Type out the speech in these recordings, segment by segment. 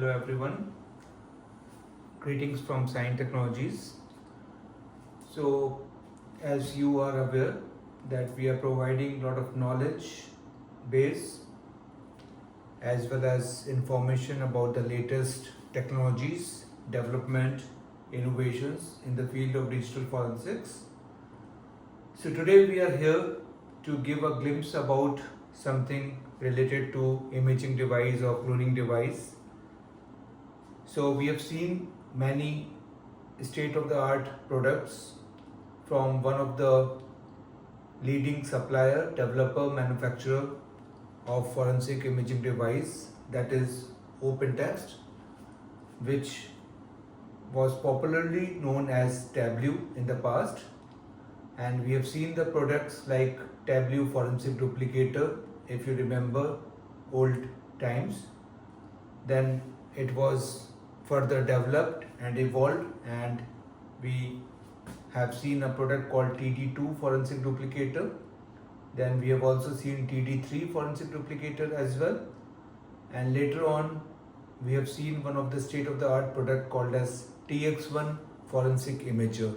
Hello everyone, greetings from Cyint Technologies. So as you are aware that we are providing a lot of knowledge base as well as information about the latest technologies, development, innovations in the field of digital forensics. So today we are here to give a glimpse about something related to imaging device or cloning device. So we have seen many state-of-the-art products from one of the leading supplier, developer, manufacturer of forensic imaging device, that is OpenText, which was popularly known as Tableau in the past. And we have seen the products like Tableau Forensic Duplicator, if you remember old times. Then it was further developed and evolved, and we have seen a product called TD2 Forensic Duplicator. Then we have also seen TD3 Forensic Duplicator as well. And later on, we have seen one of the state-of-the-art product called as TX2 Forensic Imager,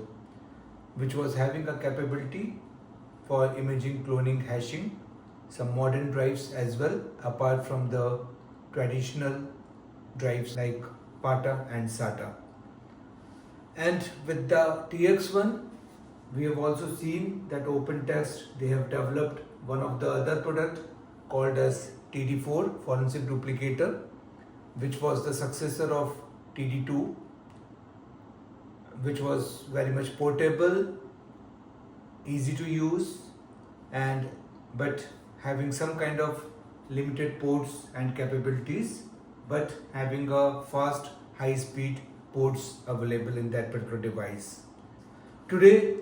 which was having a capability for imaging, cloning, hashing, some modern drives as well, apart from the traditional drives like PATA and SATA. And with the TX1, we have also seen that OpenText, they have developed one of the other product called as TD4 Forensic Duplicator, which was the successor of TD2, which was very much portable, easy to use, but having some kind of limited ports and capabilities, but having a fast, high-speed ports available in that particular device. Today,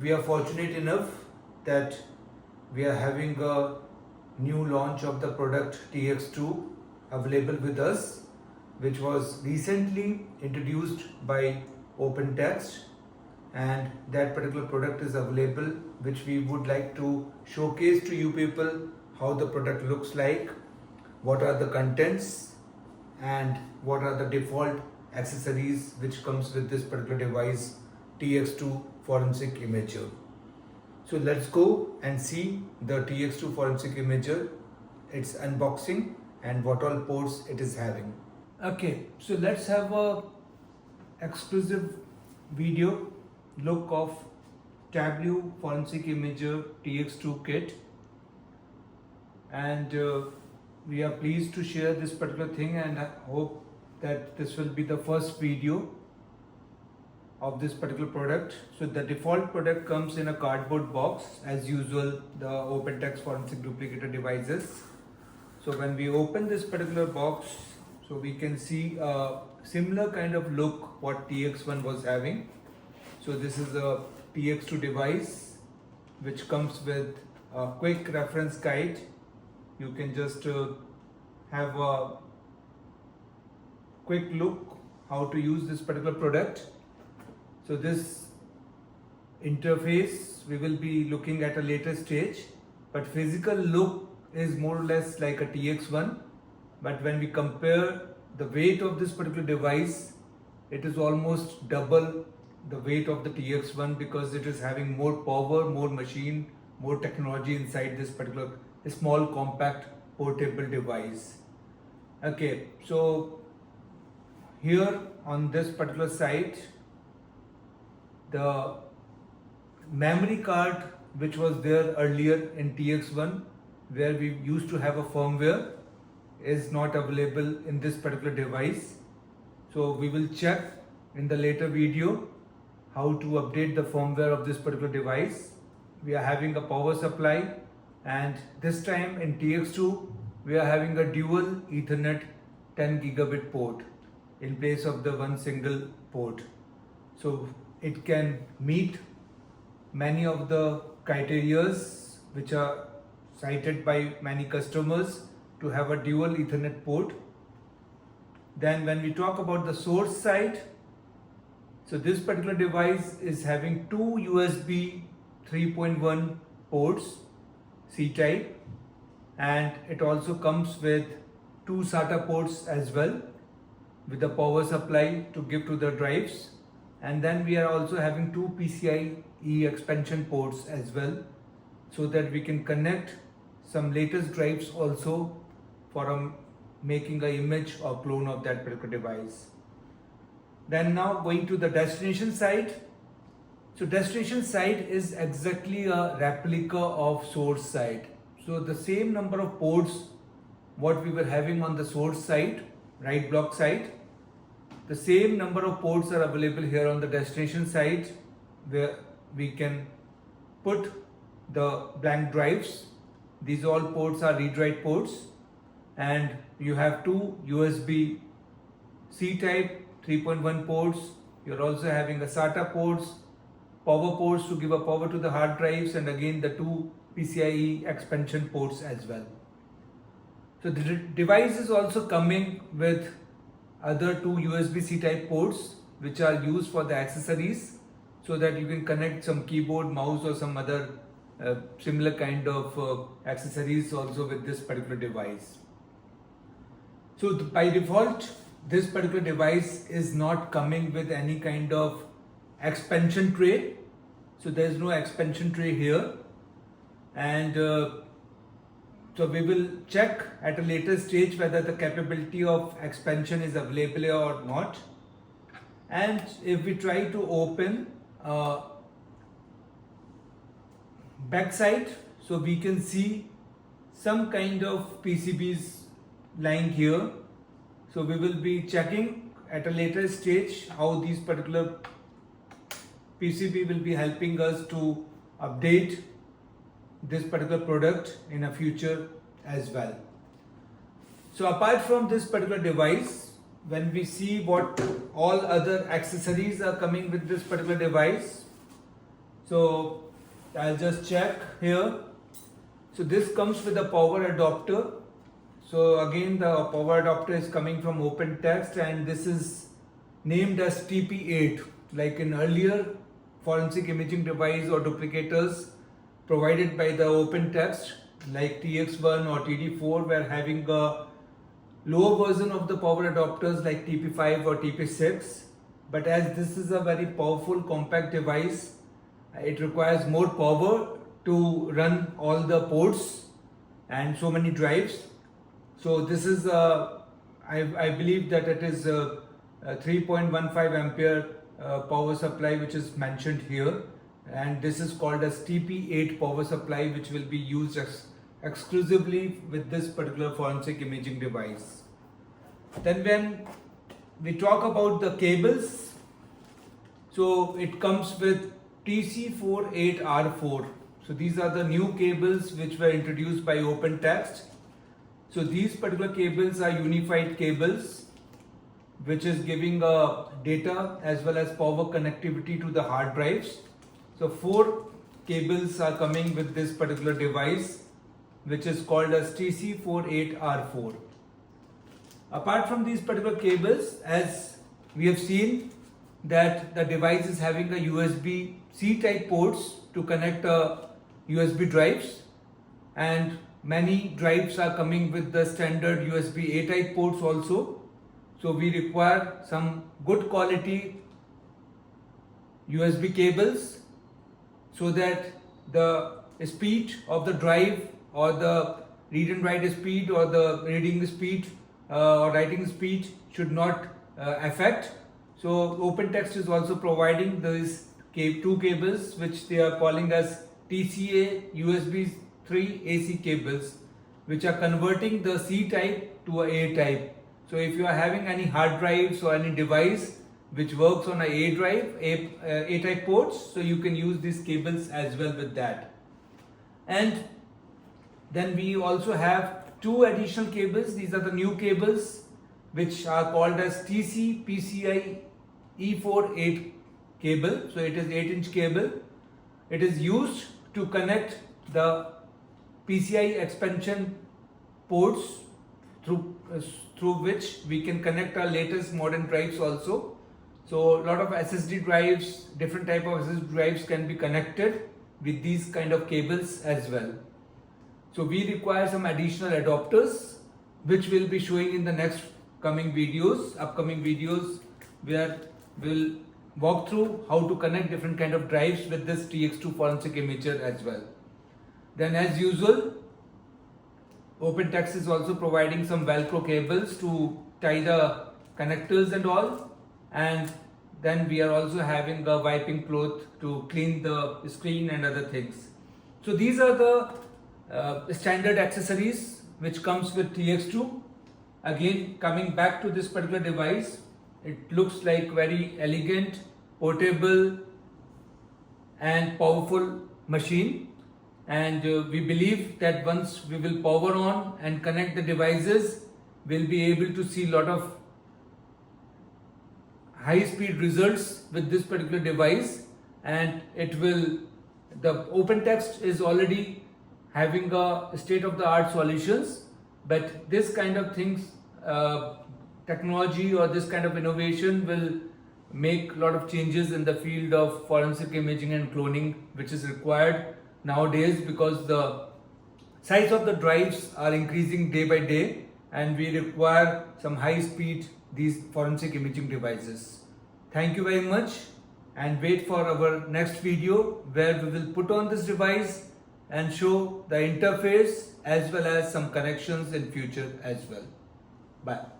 we are fortunate enough that we are having a new launch of the product TX2 available with us, which was recently introduced by OpenText, and that particular product is available, which we would like to showcase to you people how the product looks like, what are the contents, and what are the default accessories which comes with this particular device, TX2 Forensic Imager. So let's go and see the TX2 Forensic Imager, its unboxing, and what all ports it is having. Okay, so let's have a exclusive video look of Tableau Forensic Imager TX2 kit, and we are pleased to share this particular thing, and I hope that this will be the first video of this particular product. So the default product comes in a cardboard box as usual, the OpenText Forensic Duplicator devices. So when we open this particular box, so we can see a similar kind of look what TX1 was having. So this is a TX2 device which comes with a quick reference guide. You can just have a quick look how to use this particular product. So this interface we will be looking at a later stage, but physical look is more or less like a TX1, but when we compare the weight of this particular device, it is almost double the weight of the TX1 because it is having more power, more machine, more technology inside this particular small compact portable device. Okay, so here on this particular site, the memory card which was there earlier in TX1, where we used to have a firmware, is not available in this particular device. So we will check in the later video how to update the firmware of this particular device. We are having a power supply, and this time in TX2 we are having a dual Ethernet 10 gigabit port in place of the one single port. So it can meet many of the criterias which are cited by many customers to have a dual Ethernet port. Then when we talk about the source side, so this particular device is having two USB 3.1 ports, C-type, and it also comes with two SATA ports as well with the power supply to give to the drives, and then we are also having two PCIe expansion ports as well, so that we can connect some latest drives also for making an image or clone of that particular device. Then now going to the destination side. So destination side is exactly a replica of source side. So the same number of ports what we were having on the source side, write block side, the same number of ports are available here on the destination side, where we can put the blank drives. These all ports are read-write ports, and you have two USB C type 3.1 ports. You're also having a SATA ports, power ports to give a power to the hard drives, and again the two PCIe expansion ports as well. So the device is also coming with other two USB-C type ports which are used for the accessories, so that you can connect some keyboard, mouse or some other similar kind of accessories also with this particular device. So by default, this particular device is not coming with any kind of expansion tray. So there is no expansion tray here, and so we will check at a later stage whether the capability of expansion is available or not. And if we try to open backside, so we can see some kind of PCBs lying here. So we will be checking at a later stage how these particular PCB will be helping us to update this particular product in a future as well. So apart from this particular device, when we see what all other accessories are coming with this particular device, so I'll just check here. So this comes with a power adapter. So again, the power adapter is coming from OpenText, and this is named as TP8, like in earlier forensic imaging device or duplicators provided by the OpenText like TX1 or TD4 were having a lower version of the power adapters like TP5 or TP6, but as this is a very powerful compact device, it requires more power to run all the ports and so many drives. So this is I believe that it is a 3.15 ampere power supply which is mentioned here, and this is called as TP8 power supply, which will be used exclusively with this particular forensic imaging device. Then when we talk about the cables, so it comes with TC48R4. So these are the new cables which were introduced by OpenText. So these particular cables are unified cables which is giving data as well as power connectivity to the hard drives. So 4 cables are coming with this particular device, which is called as TC48R4. Apart from these particular cables, as we have seen that the device is having a USB-C type ports to connect USB drives, and many drives are coming with the standard USB-A type ports also. So we require some good quality USB cables so that the speed of the drive or the read and write speed or the reading speed or writing speed should not affect. So OpenText is also providing these 2 cables which they are calling as TCA USB 3 AC cables, which are converting the C type to a A type. So if you are having any hard drives or any device which works on a A drive, A type ports, so you can use these cables as well with that. And then we also have 2 additional cables. These are the new cables which are called as TC PCIe 4.8 cable. So it is 8-inch cable. It is used to connect the PCIe expansion ports through which we can connect our latest modern drives also. So a lot of SSD drives, different type of SSD drives can be connected with these kind of cables as well. So we require some additional adapters which we'll be showing in the next upcoming videos, where we'll walk through how to connect different kind of drives with this TX2 Forensic Imager as well. Then as usual, OpenText is also providing some Velcro cables to tie the connectors and all, and then we are also having a wiping cloth to clean the screen and other things. So these are the standard accessories which comes with TX2. Again, coming back to this particular device, it looks like very elegant, portable and powerful machine, and we believe that once we will power on and connect the devices, we'll be able to see a lot of high speed results with this particular device. And the OpenText is already having a state of the art solutions, but this kind of things, technology or this kind of innovation will make a lot of changes in the field of forensic imaging and cloning, which is required nowadays because the size of the drives are increasing day by day, and we require some high speed these forensic imaging devices. Thank you very much, and wait for our next video where we will put on this device and show the interface as well as some corrections in future as well. Bye.